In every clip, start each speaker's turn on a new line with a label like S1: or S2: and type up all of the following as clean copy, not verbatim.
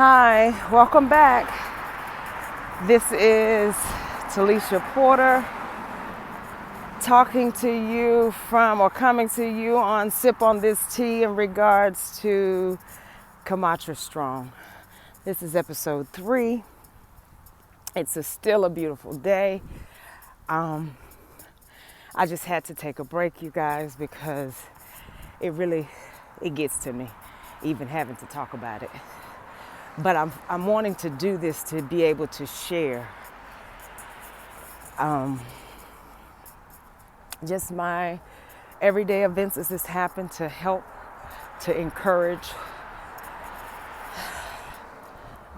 S1: Hi, welcome back. This is Talisha Porter talking to you from or coming to you on Sip on This Tea in regards to Carmartrus Strong. This is episode 3. It's still a beautiful day. I just had to take a break, you guys, because it gets to me, even having to talk about it. But I'm wanting to do this to be able to share just my everyday events as this happened, to help, to encourage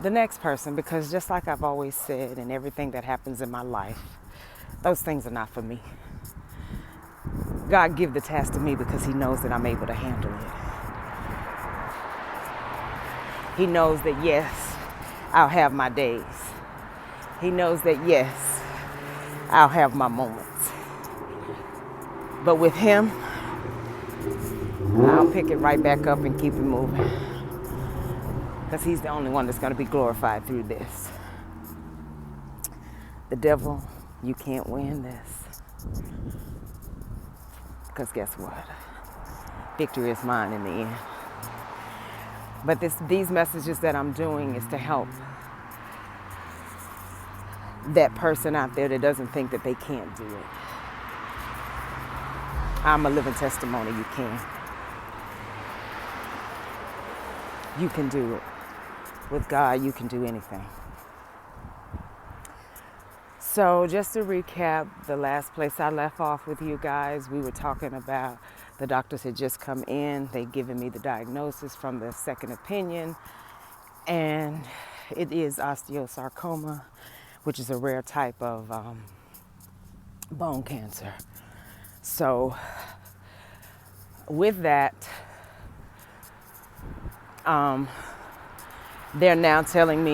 S1: the next person. Because just like I've always said, in everything that happens in my life, those things are not for me. God give the task to me because he knows that I'm able to handle it. He knows that, yes, I'll have my days. He knows that, yes, I'll have my moments. But with him, I'll pick it right back up and keep it moving. Because he's the only one that's going to be glorified through this. The devil, you can't win this. Because guess what? Victory is mine in the end. But these messages that I'm doing is to help that person out there that doesn't think that they can't do it. I'm a living testimony. You can. You can do it. With God, you can do anything. So just to recap, the last place I left off with you guys, we were talking about the doctors had just come in. They'd given me the diagnosis from the second opinion, and it is osteosarcoma, which is a rare type of bone cancer. So with that, they're now telling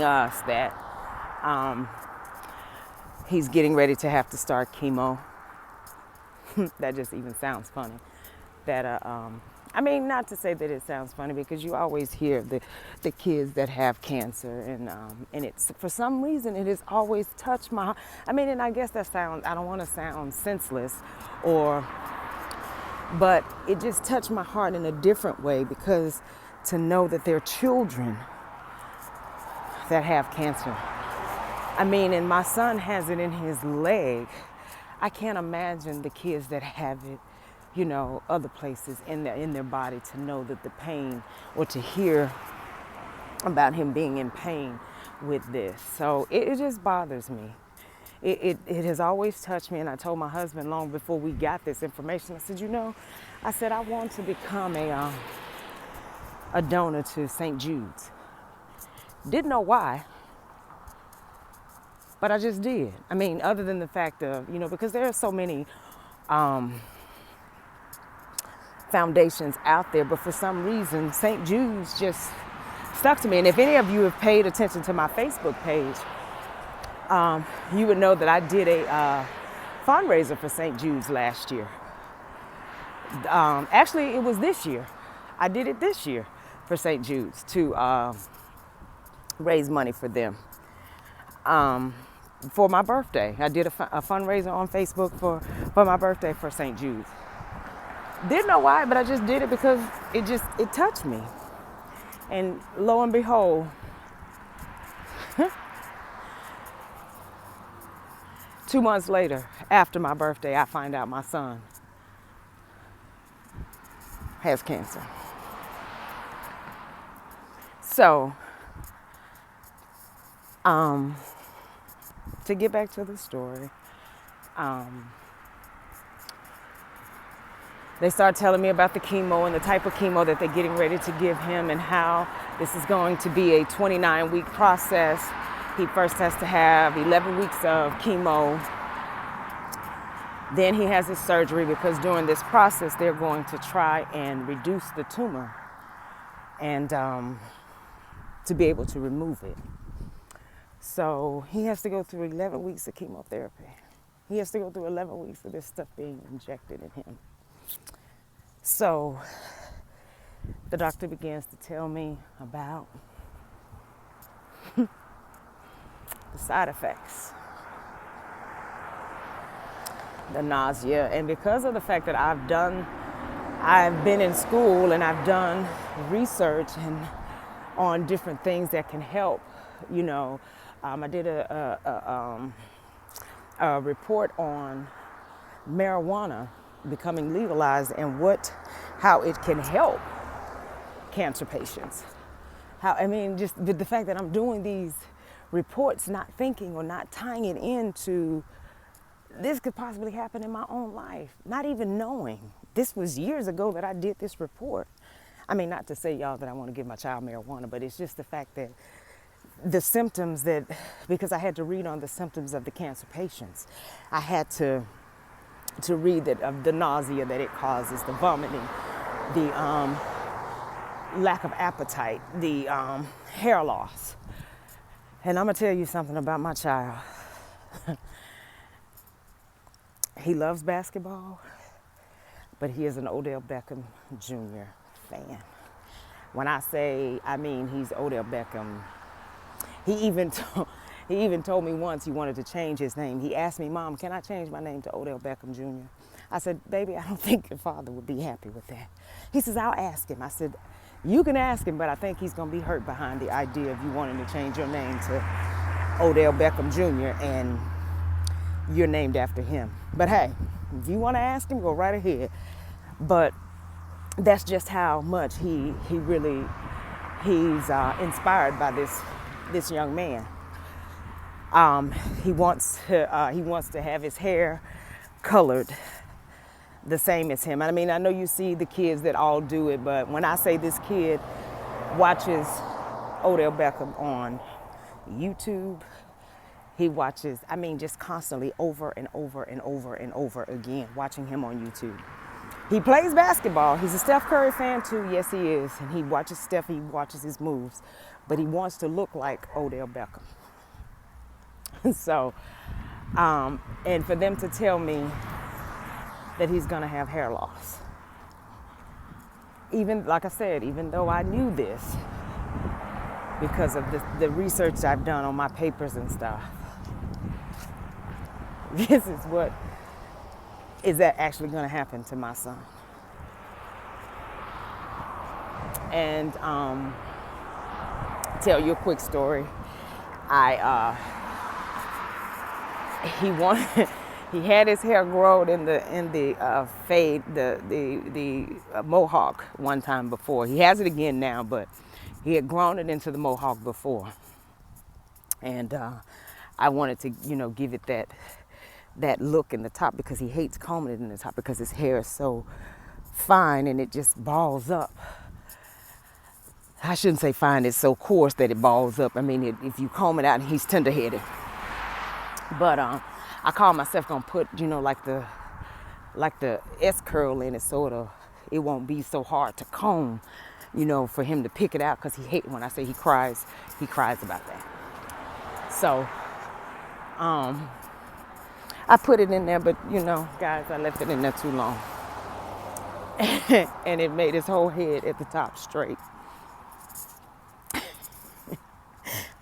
S1: us that he's getting ready to have to start chemo. That just even sounds funny. Not to say that it sounds funny, because you always hear the kids that have cancer, and it's, for some reason, it has always touched my heart. And I guess I don't want to sound senseless, but it just touched my heart in a different way, because to know that there are children that have cancer. And my son has it in his leg. I can't imagine the kids that have it, other places in their body, to know that the pain, or to hear about him being in pain with this. So it just bothers me. It has always touched me, and I told my husband long before we got this information, I said, I want to become a donor to St. Jude's. Didn't know why, but I just did. Other than the fact of, because there are so many foundations out there, but for some reason, St. Jude's just stuck to me. And if any of you have paid attention to my Facebook page, you would know that I did a fundraiser for St. Jude's last year. Actually, it was this year. I did it this year for St. Jude's to raise money for them. For my birthday, I did a fundraiser on Facebook for my birthday for St. Jude's. Didn't know why, but I just did it because it touched me. And lo and behold, 2 months later, after my birthday, I find out my son has cancer. So, to get back to the story, they started telling me about the chemo and the type of chemo that they're getting ready to give him, and how this is going to be a 29-week process. He first has to have 11 weeks of chemo. Then he has his surgery, because during this process, they're going to try and reduce the tumor and to be able to remove it. So he has to go through 11 weeks of chemotherapy. He has to go through 11 weeks of this stuff being injected in him. So the doctor begins to tell me about the side effects, the nausea. And because of the fact that I've been in school and I've done research and on different things that can help, I did a report on marijuana becoming legalized and how it can help cancer patients. Just the fact that I'm doing these reports, not thinking or not tying it into this could possibly happen in my own life, not even knowing. This was years ago that I did this report. Not to say, y'all, that I want to give my child marijuana, but it's just the fact that the symptoms because I had to read on the symptoms of the cancer patients. I had to read that of the nausea that it causes, the vomiting, the lack of appetite, the hair loss. And I'm going to tell you something about my child. He loves basketball, but he is an Odell Beckham Jr. fan. When I say, he's Odell Beckham. He even told me once he wanted to change his name. He asked me, Mom, can I change my name to Odell Beckham Jr.? I said, baby, I don't think your father would be happy with that. He says, I'll ask him. I said, you can ask him, but I think he's going to be hurt behind the idea of you wanting to change your name to Odell Beckham Jr. and you're named after him. But hey, if you want to ask him, go right ahead. But that's just how much he's inspired by this young man. He wants to have his hair colored the same as him. I know you see the kids that all do it, but when I say this kid watches Odell Beckham on YouTube, he watches, just constantly over and over and over and over again, watching him on YouTube. He plays basketball. He's a Steph Curry fan too. Yes, he is. And he watches Steph, he watches his moves, but he wants to look like Odell Beckham. So, and for them to tell me that he's going to have hair loss. Even, like I said, even though I knew this because of the research I've done on my papers and stuff, this is what is that actually going to happen to my son. And tell you a quick story. He had his hair grown in the fade, the mohawk one time before. He has it again now, but he had grown it into the mohawk before. And I wanted to, give it that look in the top because he hates combing it in the top because his hair is so fine and it just balls up. I shouldn't say fine, it's so coarse that it balls up. If you comb it out, and he's tender-headed. But I call myself gonna put, like the S curl in it, it won't be so hard to comb, for him to pick it out, because he hates when I say he cries about that. So I put it in there, but guys, I left it in there too long. And it made his whole head at the top straight.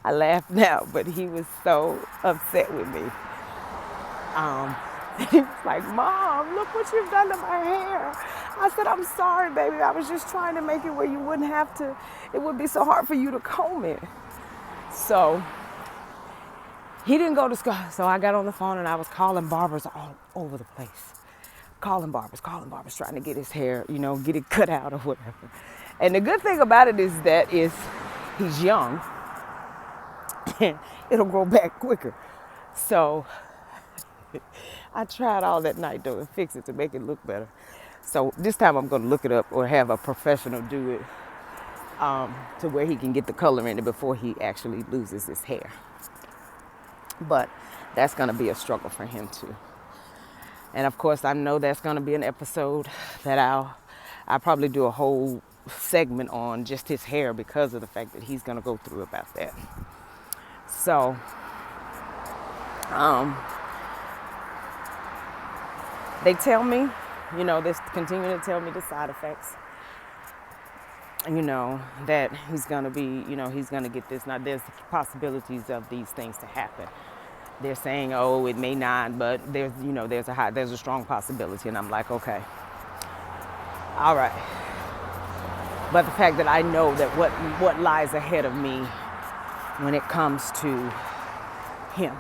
S1: I laughed now, but he was so upset with me. He was like, Mom, look what you've done to my hair. I said, I'm sorry, baby. I was just trying to make it where you wouldn't have to, it would be so hard for you to comb it. So he didn't go to school. So I got on the phone and I was calling barbers all over the place. Calling barbers, trying to get his hair, get it cut out or whatever. And the good thing about it is that he's young. And it'll grow back quicker. So I tried all that night though and fix it to make it look better. So this time I'm going to look it up or have a professional do it to where he can get the color in it before he actually loses his hair. But that's going to be a struggle for him too. And of course I know that's going to be an episode that I'll probably do a whole segment on just his hair because of the fact that he's going to go through about that. So, they tell me, they continue to tell me the side effects. that he's going to be, he's going to get this. Now, there's possibilities of these things to happen. They're saying, oh, it may not, but there's a strong possibility. And I'm like, okay, all right. But the fact that I know that what lies ahead of me when it comes to him.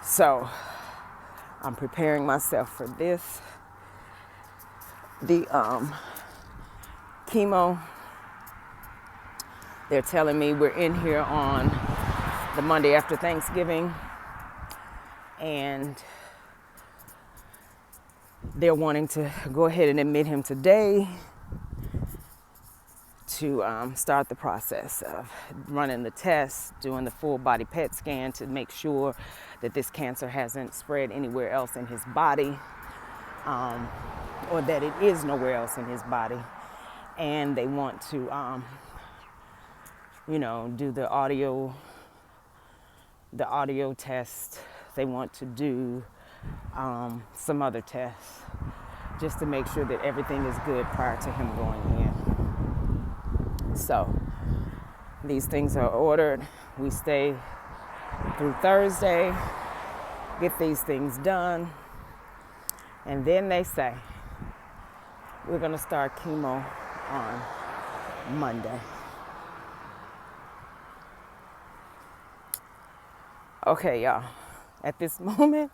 S1: So I'm preparing myself for this. The chemo, they're telling me we're in here on the Monday after Thanksgiving, and they're wanting to go ahead and admit him today to start the process of running the tests, doing the full body PET scan to make sure that this cancer hasn't spread anywhere else in his body, or that it is nowhere else in his body. And they want to, do the audio test. They want to do some other tests just to make sure that everything is good prior to him going in. So these things are ordered. We stay through Thursday, get these things done, and then they say we're going to start chemo on Monday. Okay, y'all. At this moment,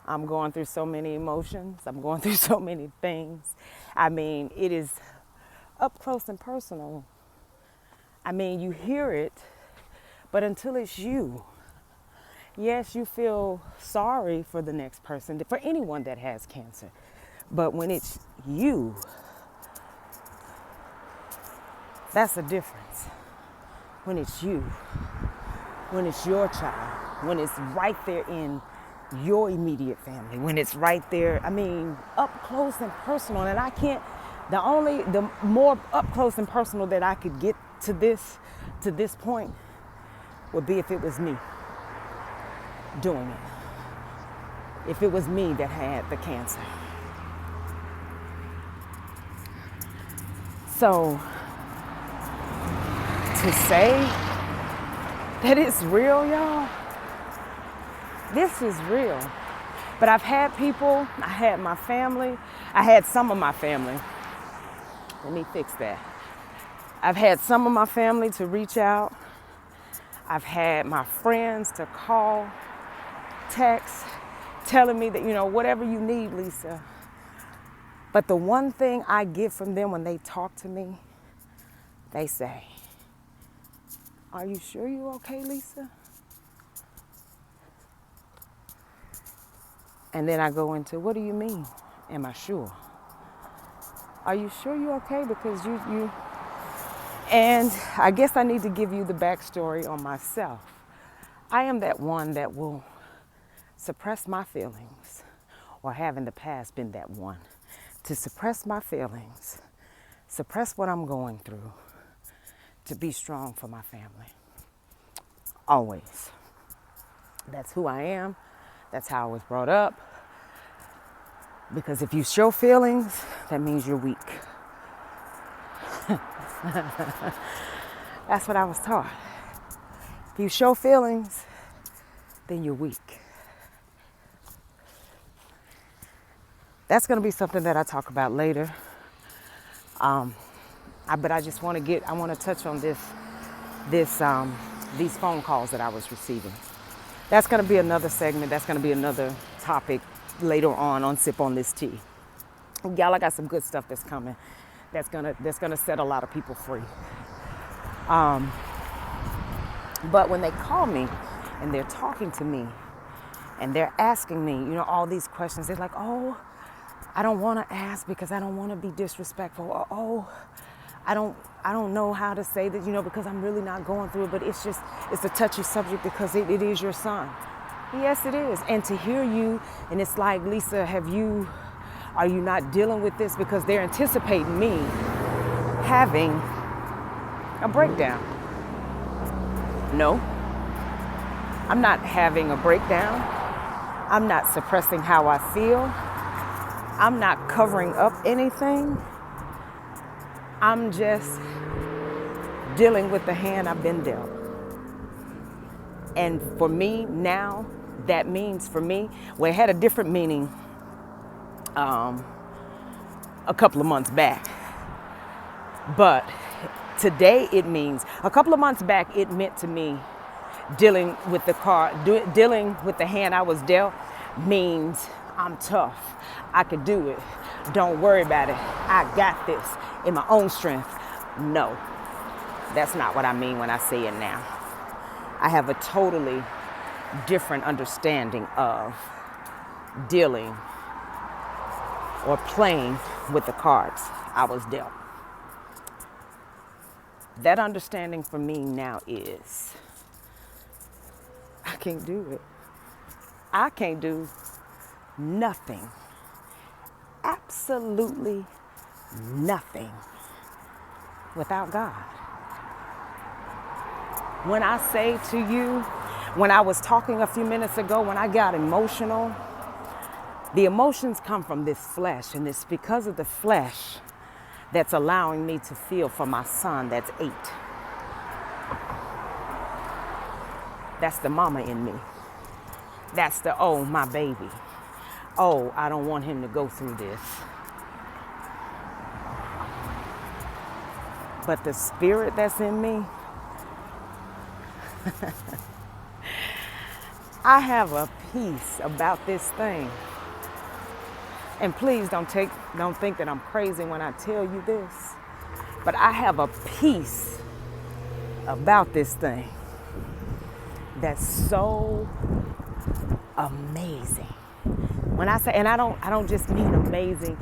S1: I'm going through so many emotions. I'm going through so many things. I mean, it is up close and personal. I mean, you hear it, but until it's you, yes, you feel sorry for the next person, for anyone that has cancer. But when it's you, that's the difference. When it's you, when it's your child, when it's right there in your immediate family, when it's right there, I mean, up close and personal. And I can't, the more up close and personal that I could get to this point would be if it was me doing it. If it was me that had the cancer. So to say that it's real, y'all, this is real. But I've had people, I had my family, I had some of my family. Let me fix that. I've had some of my family to reach out. I've had my friends to call, text, telling me that, whatever you need, Lisa. But the one thing I get from them when they talk to me, they say, are you sure you're okay, Lisa? And then I go into, what do you mean? Am I sure? Are you sure you're okay? Because you... And I guess I need to give you the backstory on myself. I am that one that will suppress my feelings, or have in the past been that one, to suppress my feelings, suppress what I'm going through, to be strong for my family. Always. That's who I am. That's how I was brought up. Because if you show feelings, that means you're weak. That's what I was taught. If you show feelings, then you're weak. That's going to be something that I talk about later. But I just want to touch on these phone calls that I was receiving. That's going to be another segment. That's going to be another topic later on Sip on This Tea. Y'all, I got some good stuff that's coming. That's gonna set a lot of people free. But when they call me and they're talking to me and they're asking me, all these questions, they're like, oh, I don't want to ask because I don't want to be disrespectful. Or, oh, I don't know how to say that, because I'm really not going through it. But it's a touchy subject because it is your son. Yes, it is. And to hear you, and it's like, Lisa, are you not dealing with this? Because they're anticipating me having a breakdown. No, I'm not having a breakdown. I'm not suppressing how I feel. I'm not covering up anything. I'm just dealing with the hand I've been dealt. And for me now, that means for me, well, it had a different meaning a couple of months back. But today it means, a couple of months back, it meant to me dealing with dealing with the hand I was dealt means I'm tough. I can do it. Don't worry about it. I got this in my own strength. No, that's not what I mean when I say it now. I have a totally different understanding of dealing or playing with the cards I was dealt. That understanding for me now is I can't do it. I can't do nothing. Absolutely nothing without God. When I say to you, when I was talking a few minutes ago, when I got emotional, the emotions come from this flesh, and it's because of the flesh that's allowing me to feel for my son that's 8. That's the mama in me. That's the, oh, my baby. Oh, I don't want him to go through this. But the spirit that's in me, I have a peace about this thing. And please don't think that I'm crazy when I tell you this, but I have a peace about this thing that's so amazing. When I say, and I don't just mean amazing